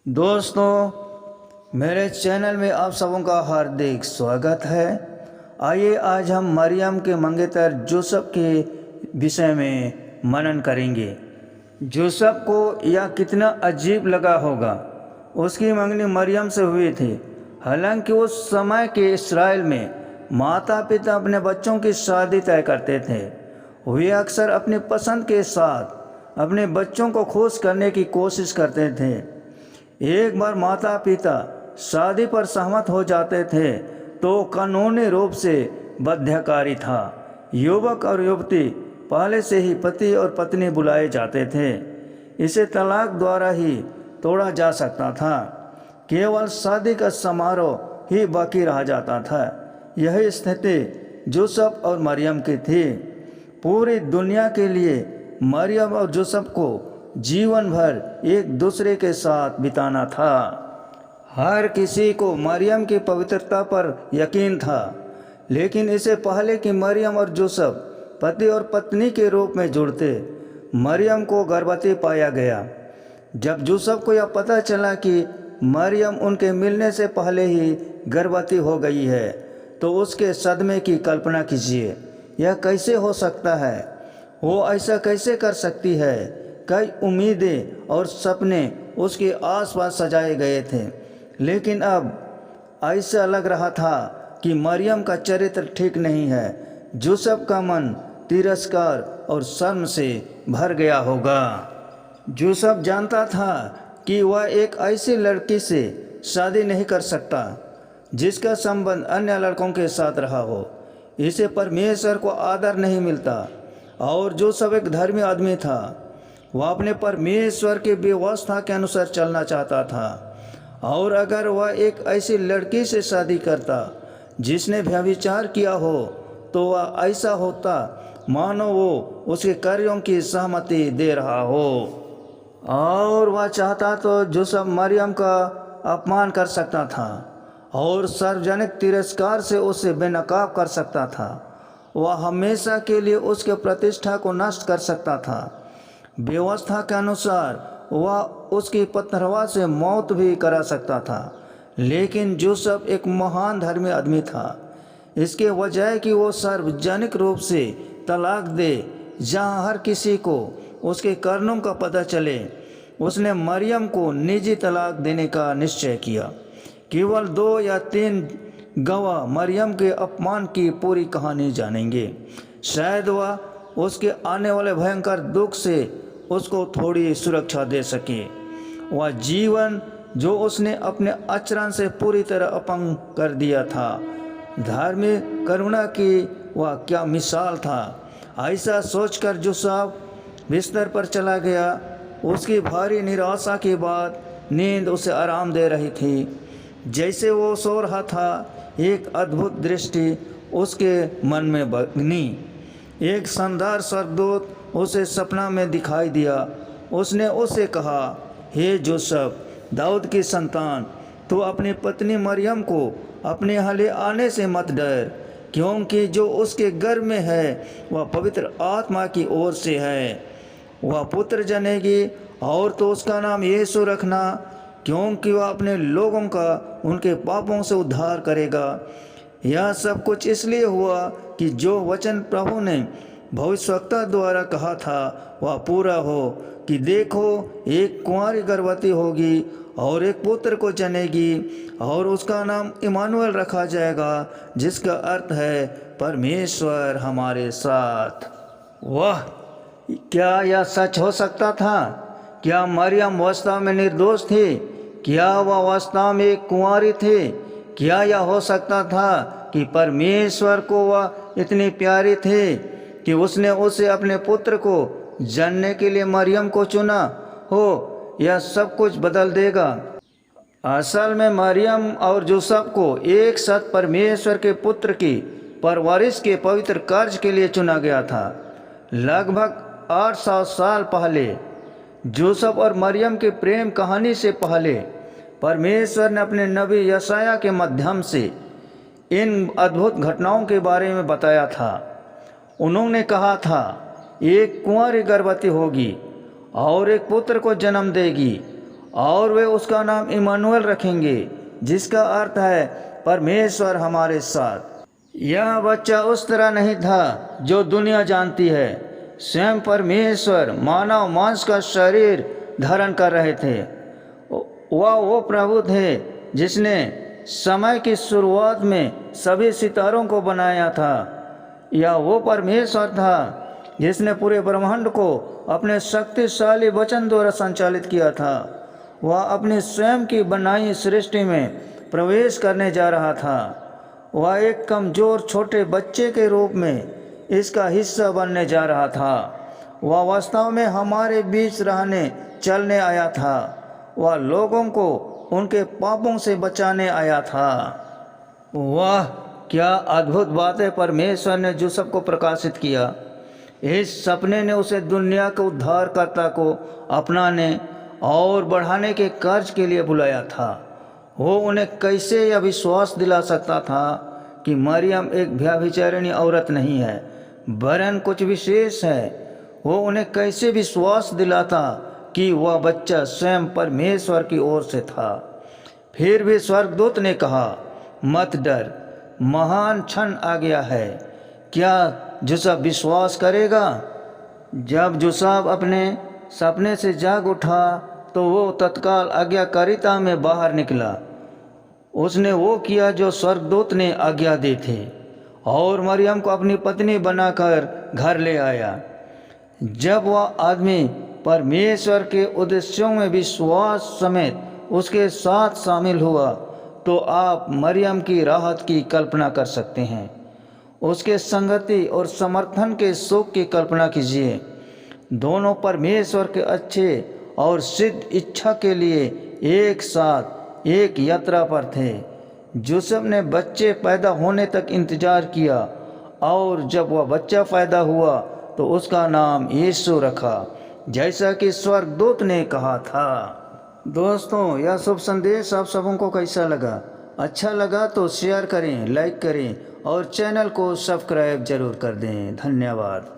दोस्तों, मेरे चैनल में आप सबों का हार्दिक स्वागत है। आइए आज हम मरियम के मंगेतर जोसेफ के विषय में मनन करेंगे। जोसेफ को यह कितना अजीब लगा होगा। उसकी मंगनी मरियम से हुई थी। हालांकि उस समय के इस्राएल में माता पिता अपने बच्चों की शादी तय करते थे। वे अक्सर अपनी पसंद के साथ अपने बच्चों को खुश करने की कोशिश करते थे। एक बार माता पिता शादी पर सहमत हो जाते थे तो कानूनी रूप से बाध्यकारी था। युवक और युवती पहले से ही पति और पत्नी बुलाए जाते थे। इसे तलाक द्वारा ही तोड़ा जा सकता था। केवल शादी का समारोह ही बाकी रह जाता था। यही स्थिति जोसेफ और मरियम की थी। पूरी दुनिया के लिए मरियम और जोसेफ को जीवन भर एक दूसरे के साथ बिताना था। हर किसी को मरियम की पवित्रता पर यकीन था, लेकिन इससे पहले कि मरियम और जोसेफ पति और पत्नी के रूप में जुड़ते, मरियम को गर्भवती पाया गया। जब जोसेफ को यह पता चला कि मरियम उनके मिलने से पहले ही गर्भवती हो गई है, तो उसके सदमे की कल्पना कीजिए। यह कैसे हो सकता है? वो ऐसा कैसे कर सकती है? कई उम्मीदें और सपने उसके आसपास सजाए गए थे, लेकिन अब ऐसा लग रहा था कि मरियम का चरित्र ठीक नहीं है। जोसेफ का मन तिरस्कार और शर्म से भर गया होगा। जोसेफ जानता था कि वह एक ऐसी लड़की से शादी नहीं कर सकता जिसका संबंध अन्य लड़कों के साथ रहा हो। इसे परमेश्वर को आदर नहीं मिलता। और जोसेफ एक धर्मी आदमी था। वह अपने परमेश्वर की व्यवस्था के अनुसार चलना चाहता था। और अगर वह एक ऐसी लड़की से शादी करता जिसने व्यभिचार किया हो, तो वह ऐसा होता मानो वो उसके कार्यों की सहमति दे रहा हो। और वह चाहता तो जोसेफ मरियम का अपमान कर सकता था और सार्वजनिक तिरस्कार से उसे बेनकाब कर सकता था। वह हमेशा के लिए उसके प्रतिष्ठा को नष्ट कर सकता था। व्यवस्था के अनुसार वह उसकी पत्थरवा से मौत भी करा सकता था। लेकिन जोसेफ एक महान धर्मी आदमी था। इसके वजह कि वो सार्वजनिक रूप से तलाक दे, जहाँ हर किसी को उसके कारणों का पता चले, उसने मरियम को निजी तलाक देने का निश्चय किया। केवल 2 या 3 गवाह मरियम के अपमान की पूरी कहानी जानेंगे। शायद वह उसके आने वाले भयंकर दुख से उसको थोड़ी सुरक्षा दे सके। वह जीवन जो उसने अपने आचरण से पूरी तरह अपंग कर दिया था, धार्मिक करुणा की वह क्या मिसाल था। ऐसा सोचकर जोसेफ बिस्तर पर चला गया। उसकी भारी निराशा के बाद नींद उसे आराम दे रही थी। जैसे वो सो रहा था, एक अद्भुत दृष्टि उसके मन में बनी। एक शानदार स्वर्गदूत उसे सपना में दिखाई दिया। उसने उससे कहा, हे जोसेफ, दाऊद की संतान, तू अपनी पत्नी मरियम को अपने यहाँ ले आने से मत डर, क्योंकि जो उसके गर्भ में है वह पवित्र आत्मा की ओर से है। वह पुत्र जनेगी और तो उसका नाम यीशु रखना, क्योंकि वह अपने लोगों का उनके पापों से उद्धार करेगा। यह सब कुछ इसलिए हुआ कि जो वचन प्रभु ने भविष्यवक्ता द्वारा कहा था वह पूरा हो, कि देखो, एक कुंवारी गर्भवती होगी और एक पुत्र को जनेगी और उसका नाम इमानुएल रखा जाएगा, जिसका अर्थ है परमेश्वर हमारे साथ। वाह, क्या यह सच हो सकता था? क्या मरियम वास्तव में निर्दोष थी? क्या वह वास्तव में एक कुंवारी थी? क्या यह हो सकता था कि परमेश्वर को वह इतनी प्यारी थी कि उसने उसे अपने पुत्र को जानने के लिए मरियम को चुना हो? यह सब कुछ बदल देगा। असल में मरियम और जोसेफ को एक साथ परमेश्वर के पुत्र की परवरिश के पवित्र कार्य के लिए चुना गया था। लगभग 800 साल पहले, जोसेफ और मरियम के प्रेम कहानी से पहले, परमेश्वर ने अपने नबी यशायाह के माध्यम से इन अद्भुत घटनाओं के बारे में बताया था। उन्होंने कहा था, एक कुंवारी गर्भवती होगी और एक पुत्र को जन्म देगी और वे उसका नाम इमानुएल रखेंगे, जिसका अर्थ है परमेश्वर हमारे साथ। यह बच्चा उस तरह नहीं था जो दुनिया जानती है। स्वयं परमेश्वर मानव मांस का शरीर धारण कर रहे थे। वह वो प्रभु थे जिसने समय की शुरुआत में सभी सितारों को बनाया था। यह वो परमेश्वर था जिसने पूरे ब्रह्मांड को अपने शक्तिशाली वचन द्वारा संचालित किया था। वह अपनी स्वयं की बनाई सृष्टि में प्रवेश करने जा रहा था। वह एक कमज़ोर छोटे बच्चे के रूप में इसका हिस्सा बनने जा रहा था। वह वास्तव में हमारे बीच रहने चलने आया था। वह लोगों को उनके पापों से बचाने आया था। वाह, क्या अद्भुत बातें परमेश्वर ने यूसुफ को प्रकाशित किया। इस सपने ने उसे दुनिया के उद्धारकर्ता को अपनाने और बढ़ाने के कार्य के लिए बुलाया था। वो उन्हें कैसे यह विश्वास दिला सकता था कि मरियम एक व्यभिचारिणी औरत नहीं है, वरन कुछ विशेष है। वो उन्हें कैसे विश्वास दिलाता कि वह बच्चा स्वयं परमेश्वर की ओर से था। फिर भी स्वर्गदूत ने कहा, मत डर, महान क्षण आ गया है। क्या यूसुफ विश्वास करेगा? जब यूसुफ अपने सपने से जाग उठा तो वो तत्काल आज्ञाकारिता में बाहर निकला। उसने वो किया जो स्वर्गदूत ने आज्ञा दी थी और मरियम को अपनी पत्नी बनाकर घर ले आया। जब वह आदमी परमेश्वर के उद्देश्यों में विश्वास समेत उसके साथ शामिल हुआ तो आप मरियम की राहत की कल्पना कर सकते हैं। उसके संगति और समर्थन के सुख की कल्पना कीजिए। दोनों परमेश्वर के अच्छे और सिद्ध इच्छा के लिए एक साथ एक यात्रा पर थे। यूसुफ ने बच्चे पैदा होने तक इंतजार किया और जब वह बच्चा पैदा हुआ तो उसका नाम यीशु रखा, जैसा कि स्वर्गदूत ने कहा था। दोस्तों, यह शुभ संदेश आप सबों को कैसा लगा? अच्छा लगा तो शेयर करें, लाइक करें और चैनल को सब्सक्राइब जरूर कर दें। धन्यवाद।